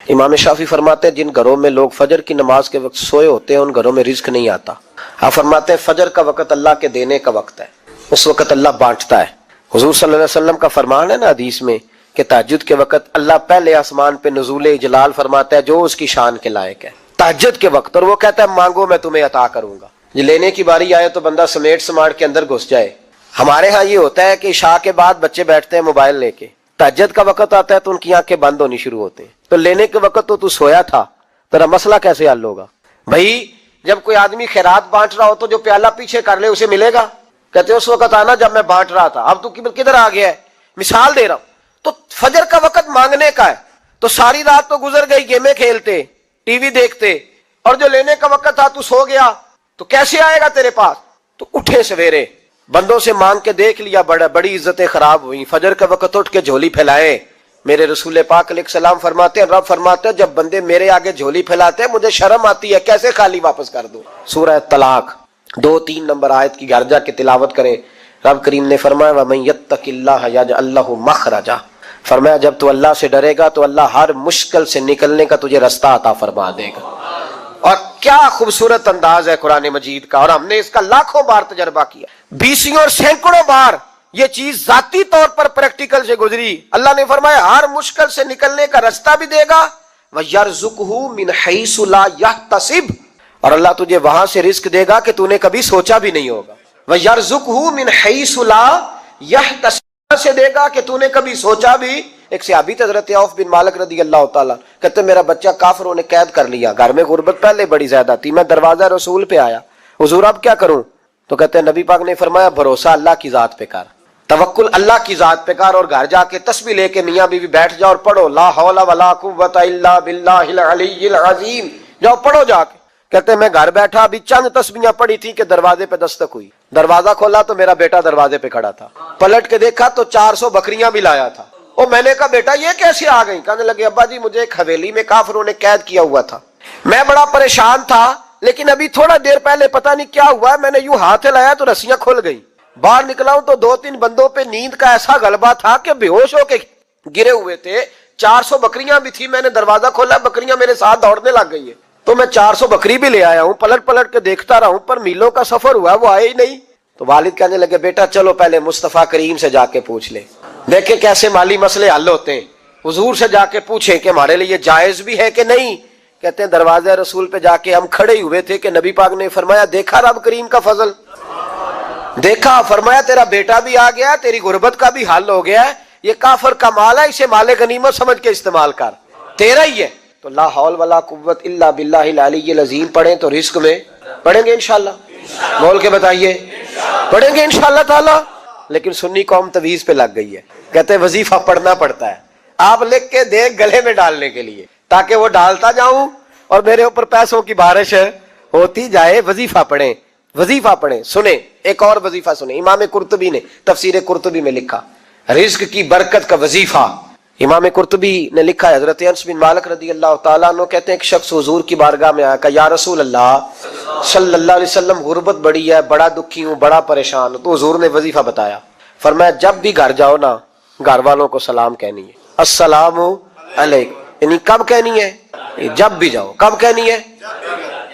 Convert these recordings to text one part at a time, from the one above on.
امام شافعی فرماتے ہیں جن گھروں میں لوگ فجر کی نماز کے وقت سوئے ہوتے ہیں ان گھروں میں رزق نہیں آتا۔ آپ فرماتے ہیں فجر کا وقت اللہ کے دینے کا وقت ہے، اس وقت اللہ بانٹتا ہے۔ حضور صلی اللہ علیہ وسلم کا فرمان ہے نا حدیث میں کہ تہجد کے وقت اللہ پہلے آسمان پہ نزول اجلال فرماتا ہے جو اس کی شان کے لائق ہے تہجد کے وقت، اور وہ کہتا ہے مانگو میں تمہیں عطا کروں گا۔ یہ لینے کی باری آئے تو بندہ سمیٹ سماٹ کے اندر گھس جائے۔ ہمارے ہاں یہ ہوتا ہے کہ عشاء کے بعد بچے بیٹھتے ہیں موبائل لے کے، تہجد کا وقت آتا ہے تو ان کی آنکھیں بند ہونی شروع ہوتے ہیں، تو لینے کے وقت تو سویا تھا، تیرا مسئلہ کیسے حل ہوگا؟ بھائی جب کوئی آدمی خیرات بانٹ رہا ہو تو جو پیالہ پیچھے کر لے اسے ملے گا؟ کہتے اس وقت آنا جب میں بانٹ رہا تھا، اب تو کدھر آ گیا ہے؟ مثال دے رہا ہوں۔ تو فجر کا وقت مانگنے کا ہے، تو ساری رات تو گزر گئی گیمیں کھیلتے، ٹی وی دیکھتے، اور جو لینے کا وقت تھا تو سو گیا، تو کیسے آئے گا تیرے پاس؟ تو اٹھے سویرے، بندوں سے مانگ کے دیکھ لیا، بڑی عزتیں خراب ہوئی، فجر کا وقت اٹھ کے جھولی پھیلائے۔ میرے رسول پاک علیہ السلام فرماتے ہیں، رب فرماتے ہیں جب بندے میرے آگے جھولی پھیلاتے ہیں مجھے شرم آتی ہے، کیسے خالی واپس کر دوں؟ سورہ طلاق 2-3 نمبر آیت کی گھر جا کے تلاوت کرے۔ رب کریم نے فرمایا وَمَن يَتَّقِ اللَّهَ يَجْعَل لَّهُ مَخْرَجًا، فرمایا جب تو اللہ سے ڈرے گا تو اللہ ہر مشکل سے نکلنے کا تجھے رستہ عطا فرما دے گا۔ اور کیا خوبصورت انداز ہے قرآن مجید کا، اور ہم نے اس کا لاکھوں بار تجربہ کیا، بیسوں اور سینکڑوں بار یہ چیز ذاتی طور پر پریکٹیکل سے گزری۔ اللہ نے فرمایا ہر مشکل سے نکلنے کا رستہ بھی دے گا، وَيَرْزُقْهُ مِنْ حَيْثُ لَا يَحْتَسِبُ، اور اللہ تجھے وہاں سے رزق دے گا کہ تو نے کبھی سوچا بھی نہیں ہوگا۔ وَيَرْزُقْهُ مِنْ حَيْثُ لَا يَحْتَسِبُ، سے دے گا کہ تو نے کبھی سوچا بھی۔ ایک صحابی تھے حضرت عوف بن مالک رضی اللہ تعالیٰ، کہتے میرا بچہ کافروں نے قید کر لیا، گھر میں غربت پہلے بڑی زیادہ تھی، میں دروازہ رسول پہ آیا، حضور اب کیا کروں؟ تو کہتے ہیں نبی پاک نے فرمایا بھروسہ اللہ کی ذات پہ کر، توکل اللہ کی ذات پہ کر، اور گھر جا کے تسبیح لے کے میاں بیوی بیٹھ جاؤ اور پڑھو لا حول ولا قوت الا باللہ العلی العظیم، جاؤ پڑھو جا کے۔ کہتے ہیں میں گھر بیٹھا ابھی چند تسبیحاں پڑھی تھی کہ دروازے پہ دستک ہوئی، دروازہ کھولا تو میرا بیٹا دروازے پہ کھڑا تھا، پلٹ کے دیکھا تو 400 بکریاں بھی لایا تھا۔ اور میں نے کہا بیٹا یہ کیسے آ گئی؟ کہنے لگے ابا جی مجھے ایک حویلی میں کافروں نے قید کیا ہوا تھا، میں بڑا پریشان تھا، لیکن ابھی تھوڑا دیر پہلے پتہ نہیں کیا ہوا ہے، میں نے یوں ہاتھ لایا تو رسیاں کھل گئی، باہر نکلا ہوں تو 2-3 بندوں پہ نیند کا ایسا غلبہ تھا کہ بے ہوش ہو کے گرے ہوئے تھے، 400 بکریاں بھی تھی، میں نے دروازہ کھولا بکریاں میرے ساتھ دوڑنے لگ گئی ہے، تو میں 400 بکری بھی لے آیا ہوں، پلٹ پلٹ کے دیکھتا رہا ہوں پر میلوں کا سفر ہوا وہ آئے ہی نہیں۔ تو والد کہنے لگے بیٹا چلو پہلے مصطفیٰ کریم سے جا کے پوچھ لے، دیکھیں کیسے مالی مسئلے حل ہوتے ہیں، حضور سے جا کے پوچھیں کہ ہمارے لیے جائز بھی ہے کہ نہیں۔ کہتے ہیں دروازے رسول پہ جا کے ہم کھڑے ہی ہوئے تھے کہ نبی پاک نے فرمایا دیکھا رب کریم کا فضل، دیکھا، فرمایا تیرا بیٹا بھی آ گیا، تیری غربت کا بھی حل ہو گیا ہے، یہ کافر کا مال ہے، اسے مال غنیمت سمجھ کے استعمال کر، تیرا ہی ہے۔ تو لا حول ولا قوت الا باللہ العلی العظیم پڑھیں تو رزق میں پڑھیں گے انشاءاللہ، بول کے بتائیے پڑھیں گے انشاءاللہ تعالی۔ لیکن سنی قوم تویز پہ لگ گئی ہے، کہتے ہیں وظیفہ پڑھنا پڑتا ہے، آپ لکھ کے دے گلے میں ڈالنے کے لیے تاکہ وہ ڈالتا جاؤں اور میرے اوپر پیسوں کی بارش ہوتی جائے۔ وظیفہ پڑھیں، وظیفہ پڑھیں۔ سنیں ایک اور وظیفہ سنیں، امام قرطبی نے تفسیر قرطبی میں لکھا رزق کی برکت کا وظیفہ۔ امام قرطبی نے لکھا ہے حضرت انس بن مالک رضی اللہ تعالیٰ عنہ کہتے ہیں ایک شخص حضور کی بارگاہ میں آیا، کہا یا رسول اللہ صلی اللہ علیہ وسلم غربت بڑی ہے، بڑا دکھی ہوں، بڑا پریشان ہوں۔ تو حضور نے وظیفہ بتایا، فرمایا جب بھی گھر جاؤ نا گھر والوں کو سلام کہنی ہے، السلام علیکم، یعنی کب کہنی ہے؟ جب بھی جاؤ۔ کب کہنی ہے؟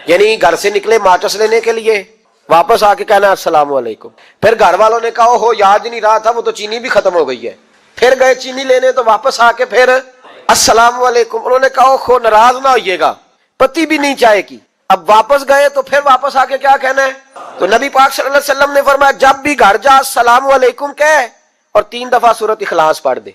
یعنی گھر سے نکلے ماچس لینے کے لیے، واپس آ کے کہنا السلام علیکم۔ پھر گھر والوں نے کہا ہو یاد نہیں رہا تھا، وہ تو چینی بھی ختم ہو گئی ہے، پھر گئے چینی لینے تو واپس آ کے پھر السلام علیکم۔ انہوں نے کہا خو ناراض نہ ہوئیے گا، پتی بھی نہیں چائے کی، اب واپس گئے تو پھر واپس آ کے کیا کہنا ہے؟ تو نبی پاک صلی اللہ علیہ وسلم نے فرمایا جب بھی گھر جا السلام علیکم کہے اور 3 دفعہ سورۃ اخلاص پڑھ دے،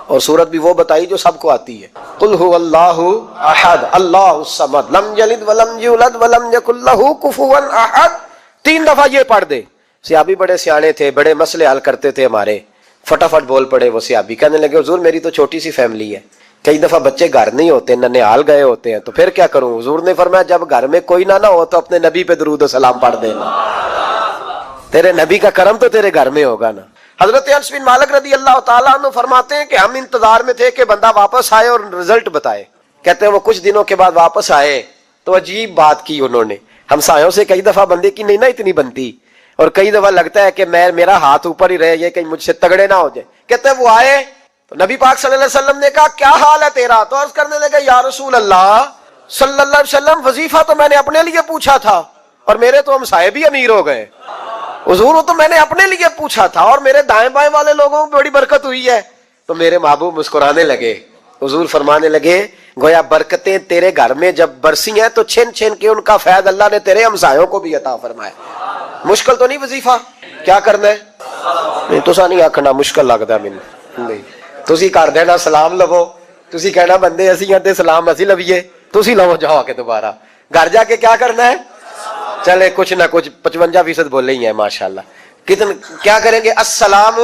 اور سورت بھی وہ بتائی جو سب کو آتی ہے، قل هو اللہ احد اللہ الصمد لم یلد ولم یولد ولم یکن لہ کفوا احد، 3 دفعہ یہ پڑھ دے۔ صحابی بڑے سیانے تھے، بڑے مسئلے حل کرتے تھے ہمارے، فٹافٹ بول پڑے وہ صحابی، کہنے لگے حضور میری تو چھوٹی سی فیملی ہے، کئی دفعہ بچے گھر نہیں ہوتے، ننھیال گئے ہوتے ہیں، تو پھر کیا کروں؟ حضور نے فرمایا جب گھر میں کوئی نہ ہو تو اپنے نبی پہ درود و سلام پڑھ دینا، تیرے نبی کا کرم تو تیرے گھر میں ہوگا نا۔ حضرت انس بن مالک رضی اللہ تعالیٰ عنہ فرماتے ہیں کہ ہم انتظار میں تھے کہ بندہ واپس آئے اور رزلٹ بتائے۔ کہتے ہیں وہ کچھ دنوں کے بعد واپس آئے تو عجیب بات کی انہوں نے، ہمسایوں سے کئی دفعہ بندے کی نہیں نا اتنی بنتی، اور کئی دفعہ لگتا ہے کہ میرا ہاتھ اوپر ہی رہے، یہ کہیں مجھ سے تگڑے نہ ہو جائے۔ کہتے ہیں وہ آئے نبی پاک صلی اللہ علیہ وسلم نے کہا کیا حال ہے تیرا؟ تو عرض کرنے لگے یا رسول اللہ صلی اللہ علیہ وسلم وظیفہ تو میں نے اپنے لیے پوچھا تھا اور میرے تو ہمسائے بھی امیر ہو گئے. حضور وہ تو میں نے اپنے لیے پوچھا تھا اور میرے دائیں بائیں والے لوگوں کو بڑی برکت ہوئی ہے. تو میرے محبوب مسکرانے لگے. حضور فرمانے لگے گویا برکتیں تیرے گھر میں جب برسی ہیں تو چھن چھن کے ان کا فیض اللہ نے تیرے ہمسایوں کو بھی عطا فرمایا. مشکل تو نہیں وظیفہ؟ کیا کرنا ہے؟ نہیں تو نہیں آکھنا مشکل لگتا مینوں. نہیں تسی کر دینا سلام لو. تسی کہنا بندے اسی ہیں تے سلام اسی لویے. تسی لو جاؤ کے دوبارہ گھر جا کے کیا کرنا ہے؟ چلے کچھ نہ کچھ 55% بولے ہی ہیں ماشاءاللہ. کتنے کیا کریں گے؟ السلام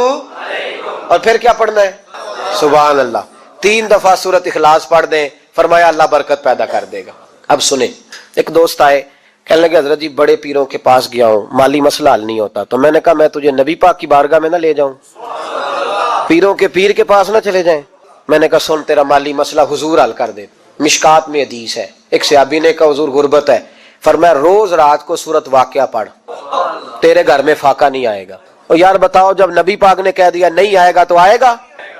اور پھر کیا پڑھنا ہے؟ سبحان اللہ. 3 دفعہ سورۃ اخلاص پڑھ دیں, فرمایا اللہ برکت پیدا کر دے گا. اب سنیں, ایک دوست آئے کہنے لگے حضرت جی بڑے پیروں کے پاس گیا ہوں, مالی مسئلہ حل نہیں ہوتا. تو میں نے کہا میں تجھے نبی پاک کی بارگاہ میں نہ لے جاؤں, پیروں کے پیر کے پاس نہ چلے جائیں. میں نے کہا سن تیرا مالی مسئلہ حضور حل کر دے. مشکات میں حدیث ہے, ایک صحابی نے کہا حضور غربت ہے, فرمایا روز رات کو سورۃ واقعہ پڑھ, تیرے گھر میں فاقہ نہیں آئے گا. اور یار بتاؤ جب نبی پاک نے کہہ دیا نہیں آئے گا تو آئے گا,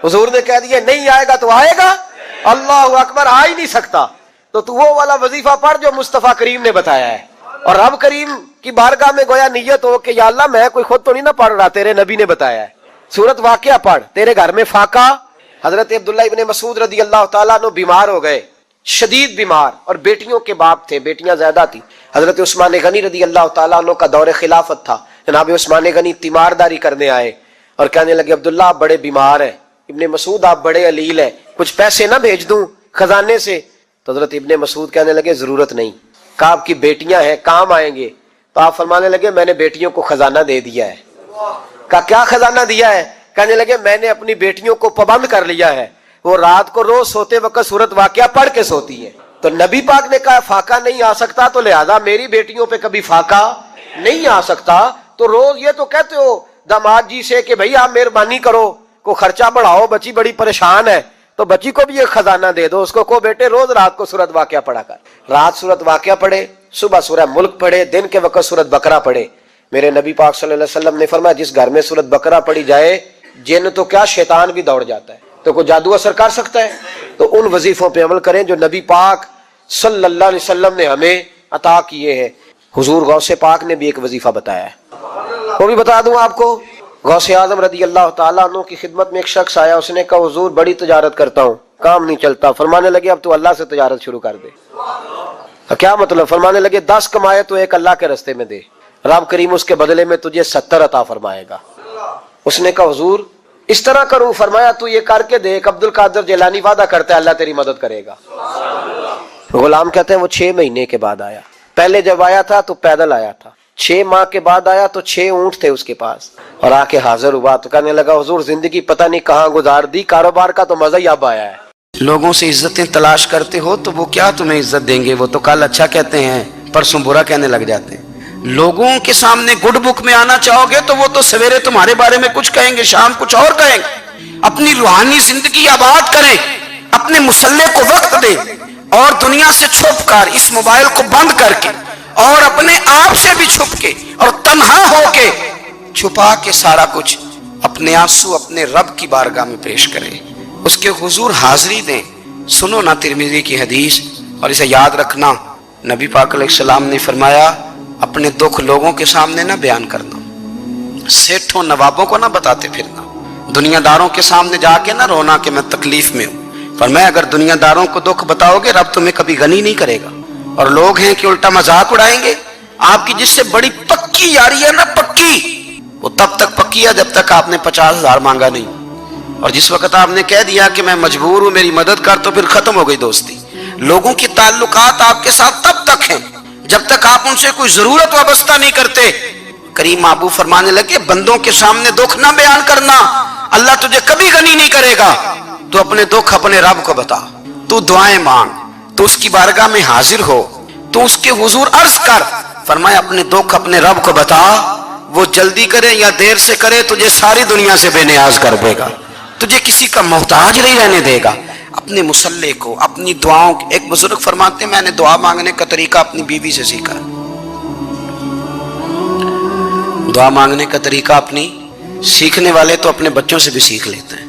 حضور نے کہہ دیا نہیں آئے گا تو آئے گا, اللہ اکبر, آ ہی نہیں سکتا. تو وہ والا وظیفہ پڑھ جو مصطفیٰ کریم نے بتایا ہے, اور رب کریم کی بارگاہ میں گویا نیت ہو کہ یا اللہ میں کوئی خود تو نہیں نہ پڑھ رہا, تیرے نبی نے بتایا ہے. سورۃ واقعہ پڑھ, تیرے گھر میں فاقہ. حضرت عبداللہ ابن مسعود رضی اللہ تعالیٰ عنہ بیمار ہو گئے, شدید بیمار, اور بیٹیوں کے باپ تھے, بیٹیاں زیادہ تھی. حضرت عثمان غنی رضی اللہ تعالیٰ عنہ کا دور خلافت تھا. جناب عثمان غنی تیمارداری کرنے آئے اور کہنے لگے عبداللہ آپ بڑے بیمار ہیں, ابن مسعود آپ بڑے علیل ہیں, کچھ پیسے نہ بھیج دوں خزانے سے؟ تو حضرت ابن مسعود کہنے لگے ضرورت نہیں. کہا آپ کی بیٹیاں ہیں کام آئیں گے. تو آپ فرمانے لگے میں نے بیٹیوں کو خزانہ دے دیا ہے. کہا کیا خزانہ دیا ہے؟ کہنے لگے میں نے اپنی بیٹیوں کو پابند کر لیا ہے, وہ رات کو روز سوتے وقت سورۃ واقعہ پڑھ کے سوتی ہے. تو نبی پاک نے کہا فاقہ نہیں آ سکتا, تو لہذا میری بیٹیوں پہ کبھی فاقہ نہیں آ سکتا. تو روز یہ تو کہتے ہو داماد جی سے کہ بھئی آپ مہربانی کرو, کو خرچہ بڑھاؤ, بچی بڑی پریشان ہے, تو بچی کو بھی ایک خزانہ دے دو, اس کو بیٹے روز رات کو سورۃ واقعہ پڑھا کر. رات سورۃ واقعہ پڑھے, صبح سورہ ملک پڑھے, دن کے وقت سورۃ بقرہ پڑھے. میرے نبی پاک صلی اللہ علیہ وسلم نے فرمایا جس گھر میں سورۃ بقرہ پڑھی جائے جن تو کیا شیطان بھی دوڑ جاتا ہے. تو کوئی جادو اثر کر سکتا ہے؟ تو ان وظیفوں پہ عمل کریں جو نبی پاک صلی اللہ علیہ وسلم نے ہمیں عطا کیے ہیں. حضور غوث پاک نے بھی ایک وظیفہ بتایا ہے, وہ بھی بتا دوں آپ کو. غوث اعظم رضی اللہ تعالیٰ عنہ کی خدمت میں ایک شخص آیا, اس نے کہا حضور بڑی تجارت کرتا ہوں, کام نہیں چلتا. فرمانے لگے اب تو اللہ سے تجارت شروع کر دے. کیا مطلب؟ فرمانے لگے 10 کمائے تو ایک اللہ کے رستے میں دے, رب کریم اس کے بدلے میں تجھے 70 عطا فرمائے گا. اس نے کہا حضور اس طرح کروں؟ فرمایا تو یہ کر کے دیکھ, عبد القادر جیلانی وعدہ کرتا ہے اللہ تیری مدد کرے گا. غلام کہتے ہیں وہ 6 مہینے کے بعد آیا. پہلے جب آیا تھا تو پیدل آیا تھا, 6 ماہ کے بعد آیا تو 6 اونٹ تھے اس کے پاس, اور آ کے حاضر ہوا. تو کہنے لگا حضور زندگی پتہ نہیں کہاں گزار دی, کاروبار کا تو مزہ ہی اب آیا ہے. لوگوں سے عزتیں تلاش کرتے ہو تو وہ کیا تمہیں عزت دیں گے؟ وہ تو کل اچھا کہتے ہیں پرسوں برا کہنے لگ جاتے ہیں. لوگوں کے سامنے گڈ بک میں آنا چاہو گے تو وہ تو سویرے تمہارے بارے میں کچھ کہیں گے, شام کچھ اور کہیں گے. اپنی روحانی زندگی آباد کریں, اپنے مسلح کو وقت دیں, اور دنیا سے چھپ کر اس موبائل کو بند کر کے اور اپنے آپ سے بھی چھپ کے اور تنہا ہو کے چھپا کے سارا کچھ اپنے آنسو اپنے رب کی بارگاہ میں پیش کریں, اس کے حضور حاضری دیں. سنو نا ترمذی کی حدیث, اور اسے یاد رکھنا. نبی پاک علیہ السلام نے فرمایا اپنے دکھ لوگوں کے سامنے نہ بیان کرنا, سیٹھوں نوابوں کو نہ بتاتے پھرنا, دنیا داروں کے سامنے جا کے نہ رونا کہ میں تکلیف میں ہوں. فرمایا اگر دنیا داروں کو دکھ بتاؤ گے رب تمہیں کبھی غنی نہیں کرے گا. اور لوگ ہیں کہ الٹا مذاق اڑائیں گے. آپ کی جس سے بڑی پکی یاری ہے نا, پکی, وہ تب تک پکی ہے جب تک آپ نے 50,000 مانگا نہیں, اور جس وقت آپ نے کہہ دیا کہ میں مجبور ہوں میری مدد کر, تو پھر ختم ہو گئی دوستی. لوگوں کی تعلقات آپ کے ساتھ تب تک ہیں جب تک آپ ان سے کوئی ضرورت وابستہ نہیں کرتے. کریم محبوب فرمانے لگے بندوں کے سامنے دکھ نہ بیان کرنا, اللہ تجھے کبھی غنی نہیں کرے گا. تو اپنے دکھ اپنے رب کو بتا, تو دعائیں مانگ, تو اس کی بارگاہ میں حاضر ہو, تو اس کے حضور عرض کر. فرمایا اپنے دکھ اپنے رب کو بتا, وہ جلدی کرے یا دیر سے کرے تجھے ساری دنیا سے بے نیاز کر دے گا, تجھے کسی کا محتاج نہیں رہنے دے گا. اپنے مسلح کو, اپنی دعاؤں. ایک بزرگ فرماتے ہیں میں نے دعا مانگنے کا طریقہ اپنی بیوی سے سیکھا. دعا مانگنے کا طریقہ اپنی, سیکھنے والے تو اپنے بچوں سے بھی سیکھ لیتے ہیں.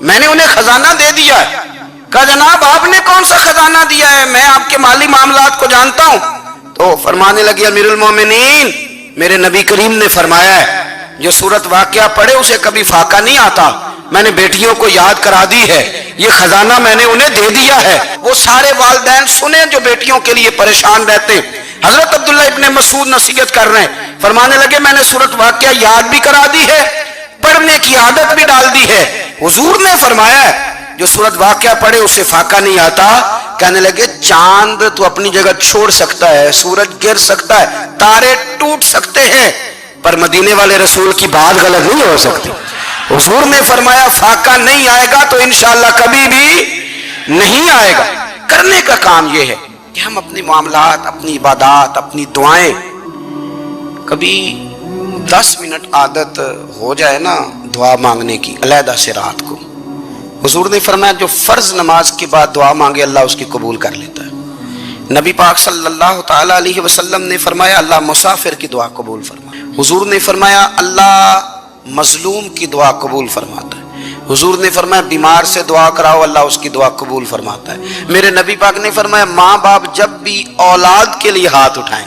میں نے انہیں خزانہ دے دیا ہے. کہا جناب آپ نے کون سا خزانہ دیا ہے, میں آپ کے مالی معاملات کو جانتا ہوں. تو فرمانے لگے امیر المومنین, میرے نبی کریم نے فرمایا ہے جو سورت واقعہ پڑھے اسے کبھی فاقہ نہیں آتا. میں نے بیٹیوں کو یاد کرا دی ہے, یہ خزانہ میں نے انہیں دے دیا ہے. وہ سارے والدین سنیں جو بیٹیوں کے لیے پریشان رہتے ہیں. حضرت عبداللہ ابن مسعود نصیحت کر رہے ہیں, فرمانے لگے میں نے سورت واقعہ یاد بھی کرا دی ہے, پڑھنے کی عادت بھی ڈال دی ہے. حضور نے فرمایا ہے جو سورت واقعہ پڑھے اسے فاقہ نہیں آتا. کہنے لگے چاند تو اپنی جگہ چھوڑ سکتا ہے, سورج گر سکتا ہے, تارے ٹوٹ سکتے ہیں, پر مدینے والے رسول کی بات غلط نہیں ہو سکتی. حضور نے فرمایا فاقہ نہیں آئے گا تو انشاءاللہ کبھی بھی نہیں آئے گا. کرنے کا کام یہ ہے کہ ہم اپنے معاملات, اپنی عبادات, اپنی دعائیں کبھی 10 منٹ عادت ہو جائے نا دعا مانگنے کی علیحدہ سے رات کو. حضور نے فرمایا جو فرض نماز کے بعد دعا مانگے اللہ اس کی قبول کر لیتا ہے. نبی پاک صلی اللہ تعالی علیہ وسلم نے فرمایا اللہ مسافر کی دعا قبول فرمایا. حضور نے فرمایا اللہ مظلوم کی دعا قبول فرماتا ہے. حضور نے فرمایا بیمار سے دعا کراؤ اللہ اس کی دعا قبول فرماتا ہے. میرے نبی پاک نے فرمایا ماں باپ جب بھی اولاد کے لیے ہاتھ اٹھائیں,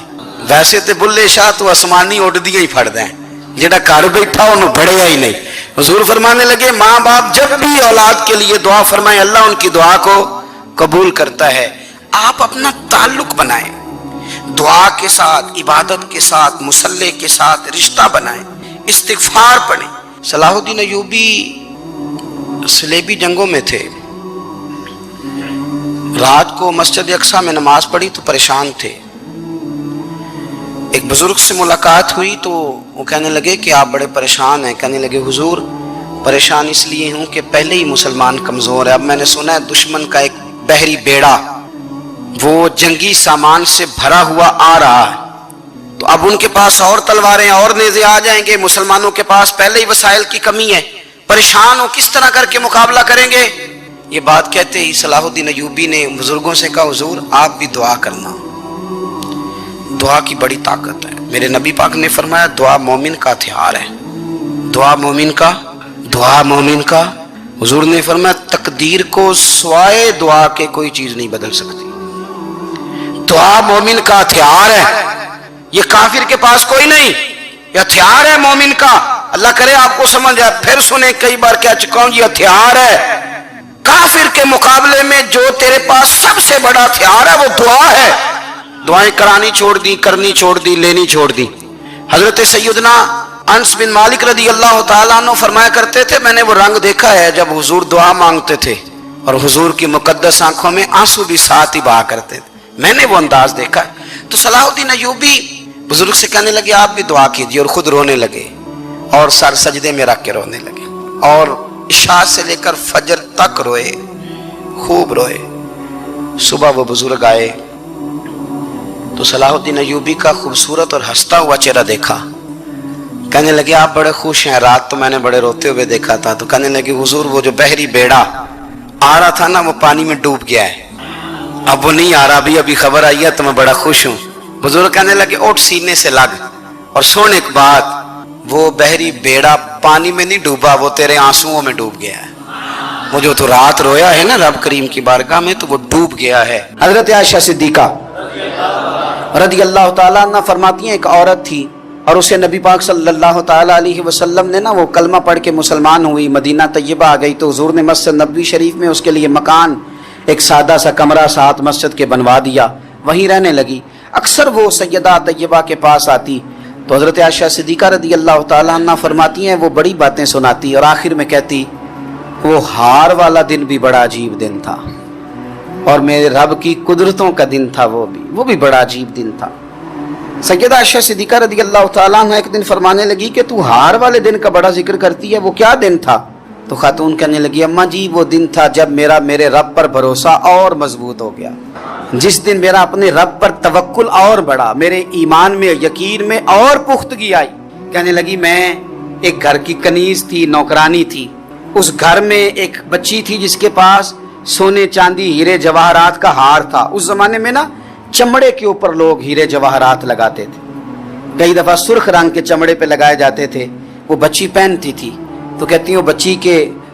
ویسے تے بلے شاہ تو آسمانی اڑ دیا ہی پھڑ دیں, جڑا گھر بیٹھا انہوں بڑھیا ہی نہیں. حضور فرمانے لگے ماں باپ جب بھی اولاد کے لیے دعا فرمائیں اللہ ان کی دعا کو قبول کرتا ہے. آپ اپنا تعلق بنائیں دعا کے ساتھ, عبادت کے ساتھ, مصلی کے ساتھ رشتہ بنائیں, استغفار پڑھیں. صلاح الدین ایوبی صلیبی جنگوں میں تھے, رات کو مسجد اقصی میں نماز پڑھی تو پریشان تھے. ایک بزرگ سے ملاقات ہوئی تو وہ کہنے لگے کہ آپ بڑے پریشان ہیں. کہنے لگے حضور پریشان اس لیے ہوں کہ پہلے ہی مسلمان کمزور ہے, اب میں نے سنا ہے دشمن کا ایک بحری بیڑا وہ جنگی سامان سے بھرا ہوا آ رہا ہے, تو اب ان کے پاس اور تلواریں اور نیزے آ جائیں گے, مسلمانوں کے پاس پہلے ہی وسائل کی کمی ہے, پریشان ہو کس طرح کر کے مقابلہ کریں گے. یہ بات کہتے ہی صلاح الدین ایوبی نے بزرگوں سے کہا حضور آپ بھی دعا کرنا, دعا کی بڑی طاقت ہے. میرے نبی پاک نے فرمایا دعا مومن کا ہتھیار ہے, دعا مومن کا. حضور نے فرمایا تقدیر کو سوائے دعا کے کوئی چیز نہیں بدل سکتی. دعا مومن کا ہتھیار ہے, یہ کافر کے پاس کوئی نہیں, یہ ہتھیار ہے مومن کا. اللہ کرے آپ کو سمجھ جائے. پھر سنیں کئی بار کہہ چکا ہوں یہ ہتھیار ہے. کافر کے مقابلے میں جو تیرے پاس سب سے بڑا ہتھیار ہے وہ دعا ہے. دعائیں کرانی چھوڑ دی, کرنی چھوڑ دی, لینی چھوڑ دی. حضرت سیدنا انس بن مالک رضی اللہ تعالیٰ عنہ فرمایا کرتے تھے میں نے وہ رنگ دیکھا ہے جب حضور دعا مانگتے تھے اور حضور کی مقدس آنکھوں میں آنسو بھی ساتھ ہی بہا کرتے تھے, میں نے وہ انداز دیکھا ہے. تو صلاح الدین ایوبی بزرگ سے کہنے لگے آپ بھی دعا کیجیے, اور خود رونے لگے اور سر سجدے میں رکھ کے رونے لگے, اور عشاء سے لے کر فجر تک روئے, خوب روئے. صبح وہ بزرگ آئے تو صلاح الدین ایوبی کا خوبصورت اور ہنستا ہوا چہرہ دیکھا. کہنے لگے آپ بڑے خوش ہیں, رات تو میں نے بڑے روتے ہوئے دیکھا تھا. تو کہنے لگے حضور وہ جو بحری بیڑا آ رہا تھا نا وہ پانی میں ڈوب گیا ہے, اب وہ نہیں آ رہا, ابھی خبر آئی ہے تو میں بڑا خوش ہوں. بزرگ کہنے لگے اٹھ سینے سے لگ, اور سن ایک بات, وہ بحری بیڑا پانی میں نہیں ڈوبا, وہ تیرے آنسوؤں میں ڈوب گیا ہے. وہ جو تو رات رویا ہے نا رب کریم کی بارگاہ میں تو وہ ڈوب گیا ہے. حضرت عائشہ صدیقہ رضی اللہ تعالیٰ عنہ فرماتی ہیں ایک عورت تھی اور اسے نبی پاک صلی اللہ تعالیٰ علیہ وسلم نے نا وہ کلمہ پڑھ کے مسلمان ہوئی, مدینہ طیبہ آ گئی تو حضور نے مسجد نبوی شریف میں اس کے لیے مکان, ایک سادہ سا کمرہ ساتھ مسجد کے بنوا دیا, وہیں رہنے لگی. اکثر وہ سیدہ طیبہ کے پاس آتی تو حضرت عائشہ صدیقہ رضی اللہ تعالیٰ عنہ فرماتی ہیں وہ بڑی باتیں سناتی اور آخر میں کہتی وہ ہار والا دن بھی بڑا عجیب دن تھا اور میرے رب کی قدرتوں کا دن تھا, وہ بھی بڑا عجیب دن تھا. سیدہ عائشہ صدیقہ رضی اللہ تعالیٰ عنہ ایک دن فرمانے لگی کہ تو ہار والے دن کا بڑا ذکر کرتی ہے, وہ کیا دن تھا؟ تو خاتون کہنے لگی اماں جی وہ دن تھا جب میرے رب پر بھروسہ اور مضبوط ہو گیا, جس دن میرا اپنے رب پر توکل اور بڑھا, میرے ایمان میں یقین میں اور پختگی آئی. کہنے لگی میں ایک گھر کی کنیز تھی, نوکرانی تھی, اس گھر میں ایک بچی تھی جس کے پاس سونے چاندی ہیرے جواہرات کا ہار تھا. اس زمانے میں نا چمڑے کے اوپر لوگ ہیرے جواہرات لگاتے تھے, کئی دفعہ سرخ رنگ کے چمڑے پہ لگائے جاتے تھے. وہ بچی پہنتی تھی تو کہتی ہیں وہ بچی کے